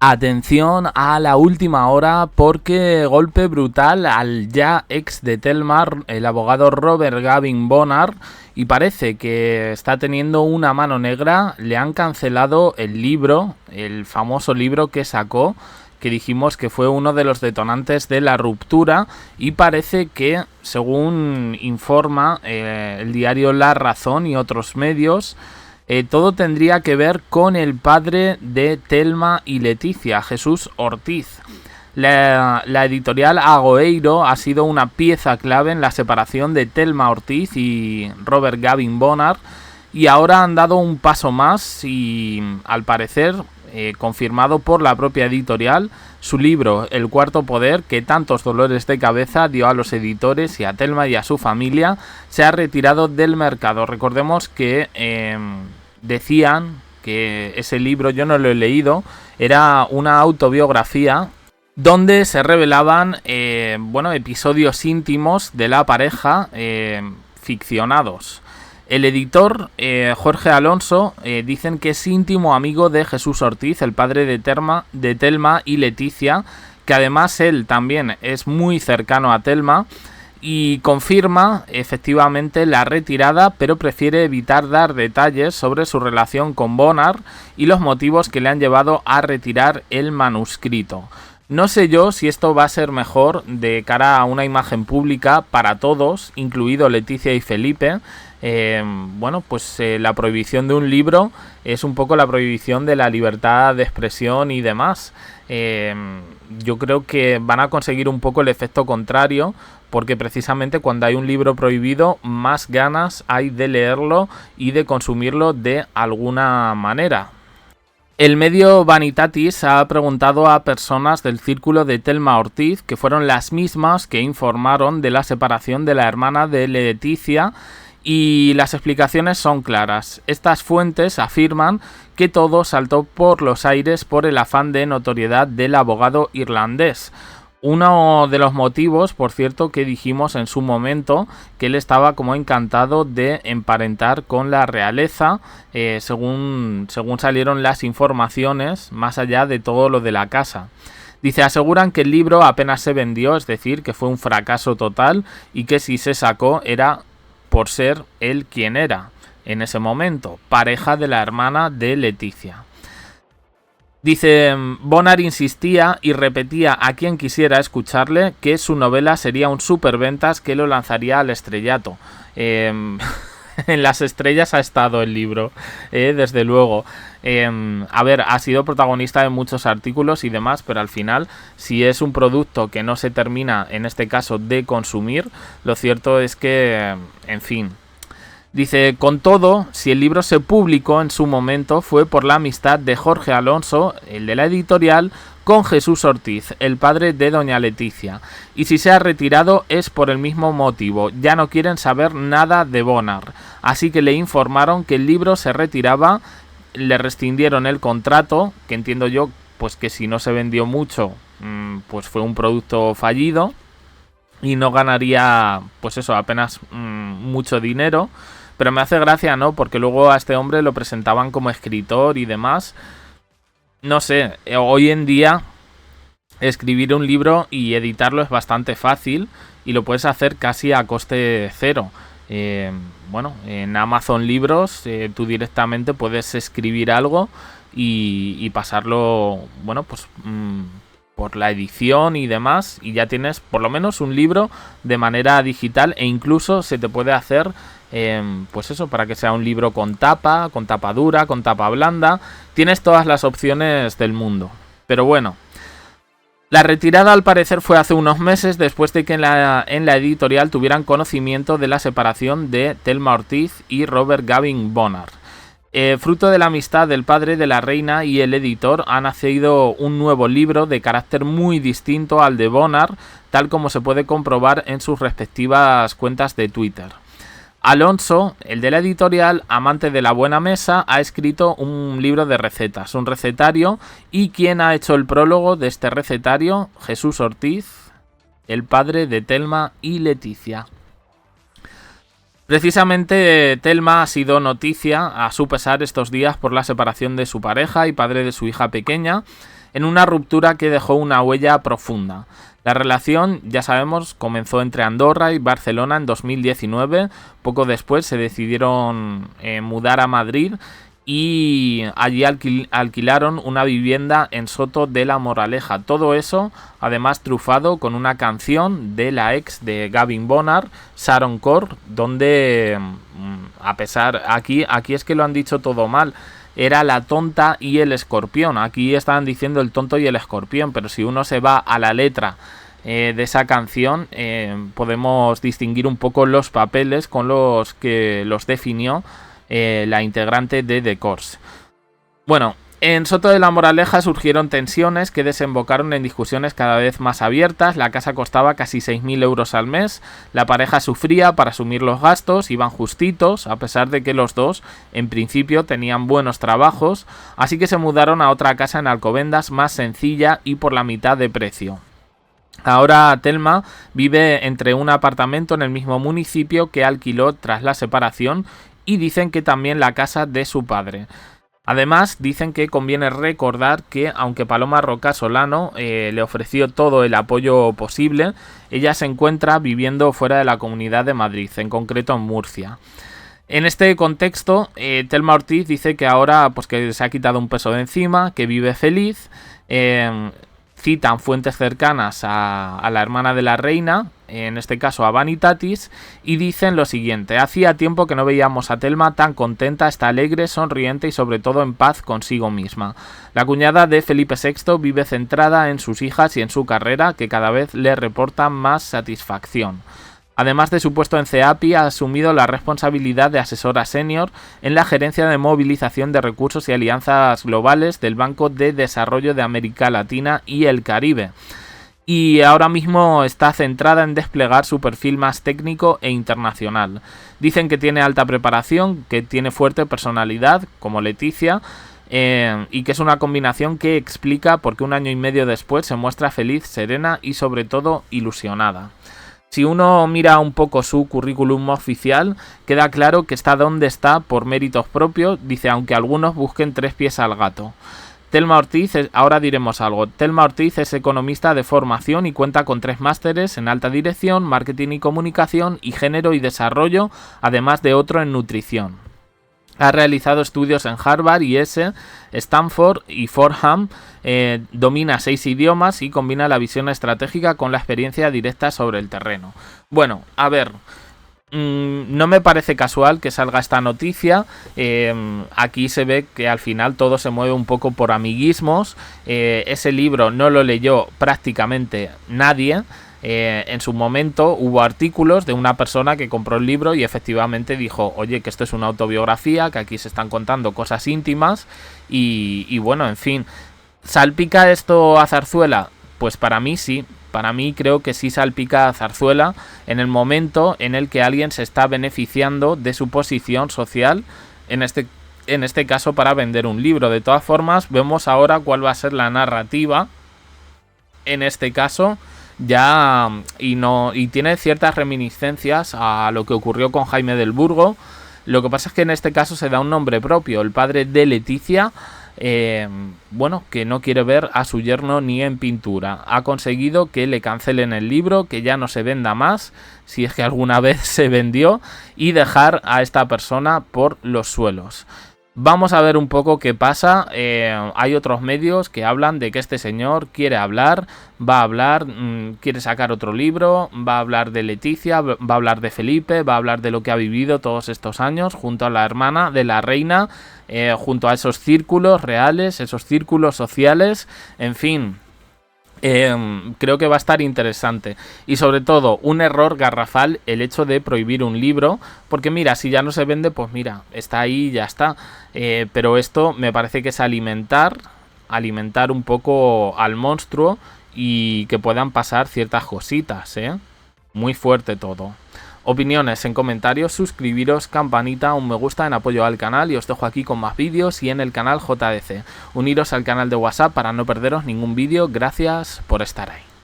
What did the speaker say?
Atención a la última hora porque golpe brutal al ya ex de Telma, el abogado Robert Gavin Bonnar, y parece que está teniendo una mano negra. Le han cancelado el libro, el famoso libro que sacó, que dijimos que fue uno de los detonantes de la ruptura, y parece que, según informa el diario La Razón y otros medios, todo tendría que ver con el padre de Telma y Leticia, Jesús Ortiz. La editorial Agoeiro ha sido una pieza clave en la separación de Telma Ortiz y Robert Gavin Bonnar, y ahora han dado un paso más y, al parecer, confirmado por la propia editorial, su libro El Cuarto Poder, que tantos dolores de cabeza dio a los editores y a Telma y a su familia, se ha retirado del mercado. Recordemos que decían que ese libro, yo no lo he leído, era una autobiografía donde se revelaban episodios íntimos de la pareja, ficcionados. El editor, Jorge Alonso, dicen que es íntimo amigo de Jesús Ortiz, el padre de Telma y Leticia, que además él también es muy cercano a Telma, y confirma efectivamente la retirada, pero prefiere evitar dar detalles sobre su relación con Bonnar y los motivos que le han llevado a retirar el manuscrito. No sé yo si esto va a ser mejor de cara a una imagen pública para todos, incluido Leticia y Felipe. La prohibición de un libro es un poco la prohibición de la libertad de expresión y demás. Yo creo que van a conseguir un poco el efecto contrario, porque precisamente cuando hay un libro prohibido, más ganas hay de leerlo y de consumirlo de alguna manera. El medio Vanitatis ha preguntado a personas del círculo de Telma Ortiz, que fueron las mismas que informaron de la separación de la hermana de Leticia, y las explicaciones son claras. Estas fuentes afirman que todo saltó por los aires por el afán de notoriedad del abogado irlandés. Uno de los motivos, por cierto, que dijimos en su momento, que él estaba como encantado de emparentar con la realeza, según salieron las informaciones, más allá de todo lo de la casa. Dice, aseguran que el libro apenas se vendió, es decir, que fue un fracaso total, y que si se sacó era por ser él quien era en ese momento, pareja de la hermana de Leticia. Dice, Bonnar insistía y repetía a quien quisiera escucharle que su novela sería un superventas que lo lanzaría al estrellato. En las estrellas ha estado el libro, desde luego. Ha sido protagonista de muchos artículos y demás, pero al final, si es un producto que no se termina, en este caso, de consumir, lo cierto es que, en fin. Dice, con todo, si el libro se publicó en su momento fue por la amistad de Jorge Alonso, el de la editorial, con Jesús Ortiz, el padre de doña Leticia. Y si se ha retirado es por el mismo motivo, ya no quieren saber nada de Bonnar. Así que le informaron que el libro se retiraba, le rescindieron el contrato, que entiendo yo pues que si no se vendió mucho, pues fue un producto fallido y no ganaría, pues eso, apenas mucho dinero. Pero me hace gracia, ¿no? Porque luego a este hombre lo presentaban como escritor y demás. No sé, hoy en día escribir un libro y editarlo es bastante fácil y lo puedes hacer casi a coste cero. En Amazon Libros tú directamente puedes escribir algo y pasarlo, por la edición y demás, y ya tienes por lo menos un libro de manera digital, e incluso se te puede hacer para que sea un libro con tapa dura, con tapa blanda. Tienes todas las opciones del mundo. Pero bueno, la retirada al parecer fue hace unos meses, después de que en la editorial tuvieran conocimiento de la separación de Telma Ortiz y Robert Gavin Bonnar. Fruto de la amistad del padre de la reina y el editor, ha nacido un nuevo libro de carácter muy distinto al de Bonnar, tal como se puede comprobar en sus respectivas cuentas de Twitter. Alonso, el de la editorial, amante de la buena mesa, ha escrito un libro de recetas, un recetario, y quien ha hecho el prólogo de este recetario, Jesús Ortiz, el padre de Telma y Leticia. Precisamente Telma ha sido noticia a su pesar estos días por la separación de su pareja y padre de su hija pequeña. en una ruptura que dejó una huella profunda. La relación, ya sabemos, comenzó entre Andorra y Barcelona en 2019. Poco después se decidieron mudar a Madrid y allí alquilaron una vivienda en Soto de la Moraleja. Todo eso, además, trufado con una canción de la ex de Gavin Bonnar, Sharon Corr, donde, a pesar, aquí es que lo han dicho todo mal, era la tonta y el escorpión. Aquí estaban diciendo el tonto y el escorpión, pero si uno se va a la letra de esa canción, podemos distinguir un poco los papeles con los que los definió la integrante de The Corrs. Bueno, en Soto de la Moraleja surgieron tensiones que desembocaron en discusiones cada vez más abiertas. La casa costaba casi 6.000 euros al mes. La pareja sufría para asumir los gastos, iban justitos, a pesar de que los dos, en principio, tenían buenos trabajos. Así que se mudaron a otra casa en Alcobendas, más sencilla y por la mitad de precio. Ahora Thelma vive entre un apartamento en el mismo municipio que alquiló tras la separación, y dicen que también la casa de su padre. Además, dicen que conviene recordar que, aunque Paloma Roca Solano le ofreció todo el apoyo posible, ella se encuentra viviendo fuera de la Comunidad de Madrid, en concreto en Murcia. En este contexto, Thelma Ortiz dice que ahora pues que se ha quitado un peso de encima, que vive feliz. Citan fuentes cercanas a la hermana de la reina, en este caso a Vanitatis, y dicen lo siguiente: hacía tiempo que no veíamos a Thelma tan contenta, está alegre, sonriente y sobre todo en paz consigo misma. La cuñada de Felipe VI vive centrada en sus hijas y en su carrera, que cada vez le reportan más satisfacción. Además de su puesto en CEAPI, ha asumido la responsabilidad de asesora senior en la gerencia de movilización de recursos y alianzas globales del Banco de Desarrollo de América Latina y el Caribe. Y ahora mismo está centrada en desplegar su perfil más técnico e internacional. Dicen que tiene alta preparación, que tiene fuerte personalidad, como Leticia, y que es una combinación que explica por qué un año y medio después se muestra feliz, serena y sobre todo ilusionada. Si uno mira un poco su currículum oficial, queda claro que está donde está por méritos propios, dice, aunque algunos busquen 3 pies al gato. Thelma Ortiz, ahora diremos algo. Thelma Ortiz es economista de formación y cuenta con 3 másteres en alta dirección, marketing y comunicación y género y desarrollo, además de otro en nutrición. Ha realizado estudios en Harvard, IS, Stanford y Fordham, domina 6 idiomas y combina la visión estratégica con la experiencia directa sobre el terreno. Bueno, a ver, no me parece casual que salga esta noticia. Aquí se ve que al final todo se mueve un poco por amiguismos. Ese libro no lo leyó prácticamente nadie. En su momento hubo artículos de una persona que compró el libro y efectivamente dijo, oye, que esto es una autobiografía, que aquí se están contando cosas íntimas y bueno, en fin. ¿Salpica esto a Zarzuela? Pues para mí sí, para mí creo que sí salpica a Zarzuela en el momento en el que alguien se está beneficiando de su posición social, en este caso para vender un libro. De todas formas, vemos ahora cuál va a ser la narrativa en este caso. Y tiene ciertas reminiscencias a lo que ocurrió con Jaime del Burgo. Lo que pasa es que en este caso se da un nombre propio, el padre de Leticia, que no quiere ver a su yerno ni en pintura. Ha conseguido que le cancelen el libro, que ya no se venda más, si es que alguna vez se vendió, y dejar a esta persona por los suelos. Vamos a ver un poco qué pasa. Hay otros medios que hablan de que este señor quiere hablar, va a hablar, quiere sacar otro libro, va a hablar de Leticia, va a hablar de Felipe, va a hablar de lo que ha vivido todos estos años junto a la hermana de la reina, junto a esos círculos reales, esos círculos sociales, en fin. Creo que va a estar interesante y sobre todo un error garrafal el hecho de prohibir un libro, porque mira, si ya no se vende, pues mira, está ahí y ya está, pero esto me parece que es alimentar un poco al monstruo y que puedan pasar ciertas cositas, muy fuerte todo. Opiniones en comentarios, suscribiros, campanita, un me gusta en apoyo al canal y os dejo aquí con más vídeos y en el canal JDC. Uniros al canal de WhatsApp para no perderos ningún vídeo. Gracias por estar ahí.